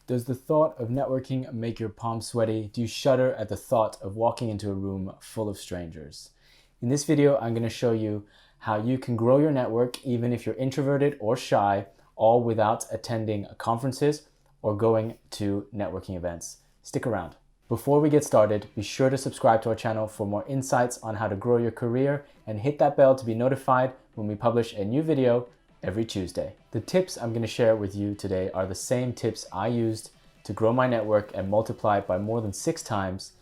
Does the thought of networking make your palms sweaty? Do you shudder at the thought of walking into a room full of strangers? In this video, I'm going to show you how you can grow your network even if you're introverted or shy, all without attending conferences or going to networking events. Stick around. Before we get started, be sure to subscribe to our channel for more insights on how to grow your career and hit that bell to be notified when we publish a new video every Tuesday. The tips I'm going to share with you today are the same tips I used to grow my network and multiply it by more than 6 times,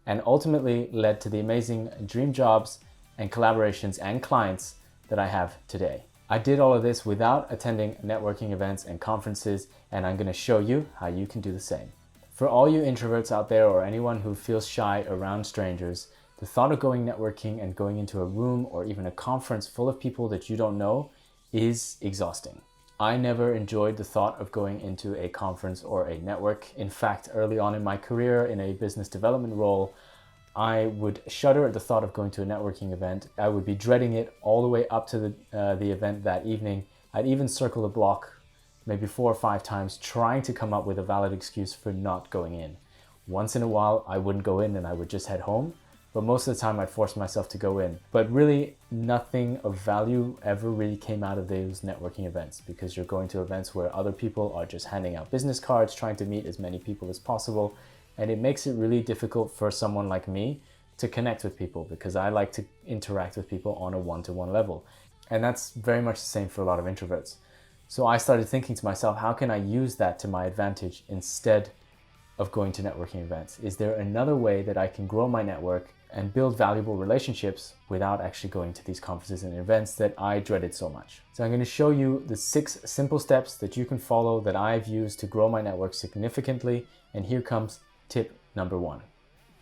and ultimately led to the amazing dream jobs and collaborations and clients that I have today. I did all of this without attending networking events and conferences, and I'm going to show you how you can do the same. For all you introverts out there or anyone who feels shy around strangers, the thought of going networking and going into a room or even a conference full of people that you don't know is exhausting. I never enjoyed the thought of going into a conference or a network. In fact, early on in my career in a business development role, I would shudder at the thought of going to a networking event. I would be dreading it all the way up to the event that evening. I'd even circle the block maybe 4 or 5 times trying to come up with a valid excuse for not going in. Once in a while, I wouldn't go in and I would just head home. But most of the time I'd force myself to go in. But really nothing of value ever really came out of those networking events, because you're going to events where other people are just handing out business cards, trying to meet as many people as possible. And it makes it really difficult for someone like me to connect with people, because I like to interact with people on a one-to-one level. And that's very much the same for a lot of introverts. So I started thinking to myself, how can I use that to my advantage instead of going to networking events? Is there another way that I can grow my network and build valuable relationships without actually going to these conferences and events that I dreaded so much? So I'm going to show you the 6 simple steps that you can follow that I've used to grow my network significantly. And here comes tip number 1.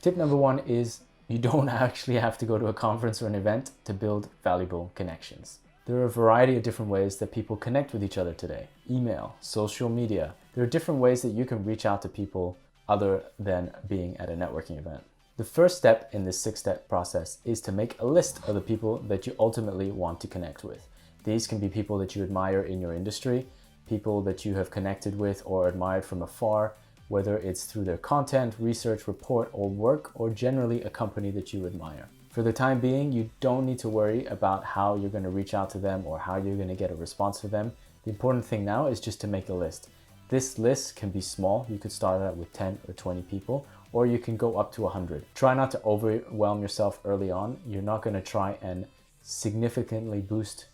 Tip number 1 is you don't actually have to go to a conference or an event to build valuable connections. There are a variety of different ways that people connect with each other today. Email, social media. There are different ways that you can reach out to people other than being at a networking event. The first step in this 6-step process is to make a list of the people that you ultimately want to connect with. These can be people that you admire in your industry, people that you have connected with or admired from afar, whether it's through their content, research, report, or work, or generally a company that you admire. For the time being, you don't need to worry about how you're going to reach out to them or how you're going to get a response from them. The important thing now is just to make a list. This list can be small. You could start out with 10 or 20 people, or you can go up to 100. Try not to overwhelm yourself early on. You're not going to try and significantly boost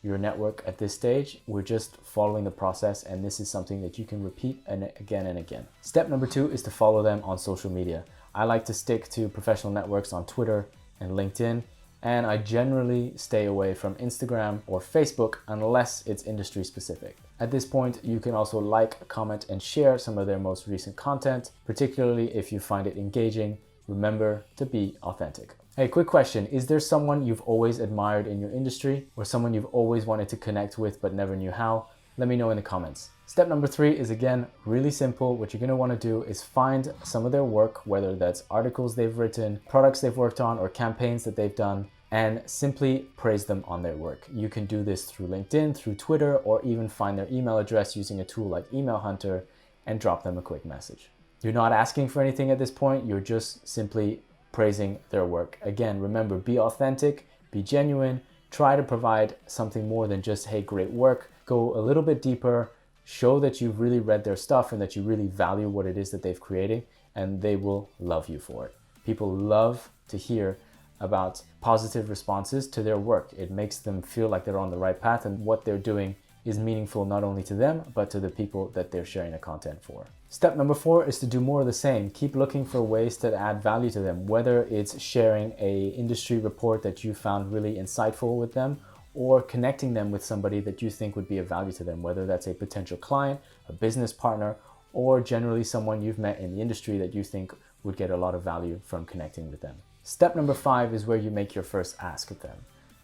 your network at this stage. We're just following the process, and this is something that you can repeat and again. Step number 2 is to follow them on social media. I like to stick to professional networks on Twitter and LinkedIn, and I generally stay away from Instagram or Facebook unless it's industry specific. At this point, you can also like, comment, and share some of their most recent content, particularly if you find it engaging. Remember to be authentic. Hey, quick question. Is there someone you've always admired in your industry, or someone you've always wanted to connect with but never knew how? Let me know in the comments. Step number 3 is, again, really simple. What you're going to want to do is find some of their work, whether that's articles they've written, products they've worked on, or campaigns that they've done, and simply praise them on their work. You can do this through LinkedIn, through Twitter, or even find their email address using a tool like Email Hunter and drop them a quick message. You're not asking for anything at this point. You're just simply praising their work. Again, remember, be authentic, be genuine, try to provide something more than just, hey, great work. Go a little bit deeper, show that you've really read their stuff and that you really value what it is that they've created, and they will love you for it. People love to hear about positive responses to their work. It makes them feel like they're on the right path and what they're doing is meaningful not only to them, but to the people that they're sharing the content for. Step number 4 is to do more of the same. Keep looking for ways to add value to them, whether it's sharing an industry report that you found really insightful with them, or connecting them with somebody that you think would be of value to them, whether that's a potential client, a business partner, or generally someone you've met in the industry that you think would get a lot of value from connecting with them. Step number 5 is where you make your first ask of them.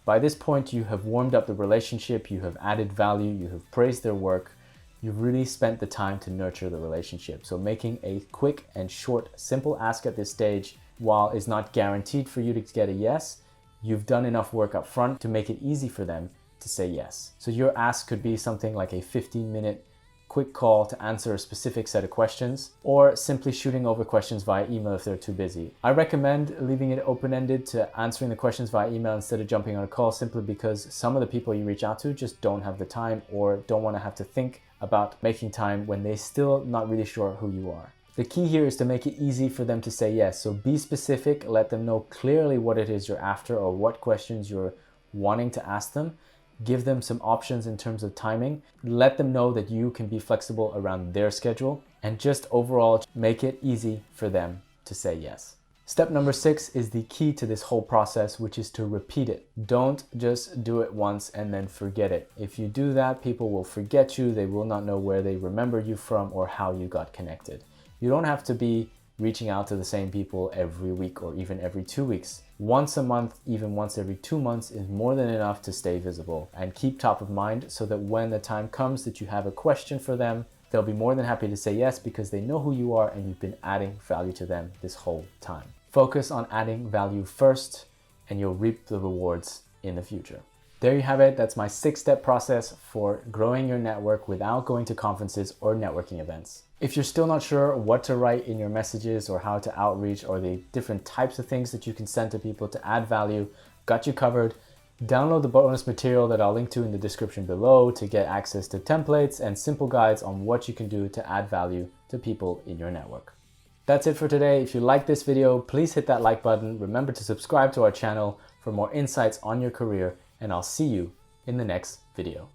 By this point, you have warmed up the relationship, you have added value, you have praised their work, you've really spent the time to nurture the relationship. So making a quick and short, simple ask at this stage, while it's not guaranteed for you to get a yes, you've done enough work up front to make it easy for them to say yes. So your ask could be something like a 15-minute quick call to answer a specific set of questions, or simply shooting over questions via email if they're too busy. I recommend leaving it open-ended to answering the questions via email instead of jumping on a call, simply because some of the people you reach out to just don't have the time or don't want to have to think about making time when they're still not really sure who you are. The key here is to make it easy for them to say yes. So be specific, let them know clearly what it is you're after or what questions you're wanting to ask them. Give them some options in terms of timing. Let them know that you can be flexible around their schedule, and just overall make it easy for them to say yes. Step number 6 is the key to this whole process, which is to repeat it. Don't just do it once and then forget it. If you do that, people will forget you. They will not know where they remembered you from or how you got connected. You don't have to be reaching out to the same people every week or even every 2 weeks. Once a month, even once every 2 months is more than enough to stay visible and keep top of mind, so that when the time comes that you have a question for them, they'll be more than happy to say yes because they know who you are and you've been adding value to them this whole time. Focus on adding value first and you'll reap the rewards in the future. There you have it. That's my 6-step process for growing your network without going to conferences or networking events. If you're still not sure what to write in your messages or how to outreach or the different types of things that you can send to people to add value, got you covered. Download the bonus material that I'll link to in the description below to get access to templates and simple guides on what you can do to add value to people in your network. That's it for today. If you like this video, please hit that like button. Remember to subscribe to our channel for more insights on your career, and I'll see you in the next video.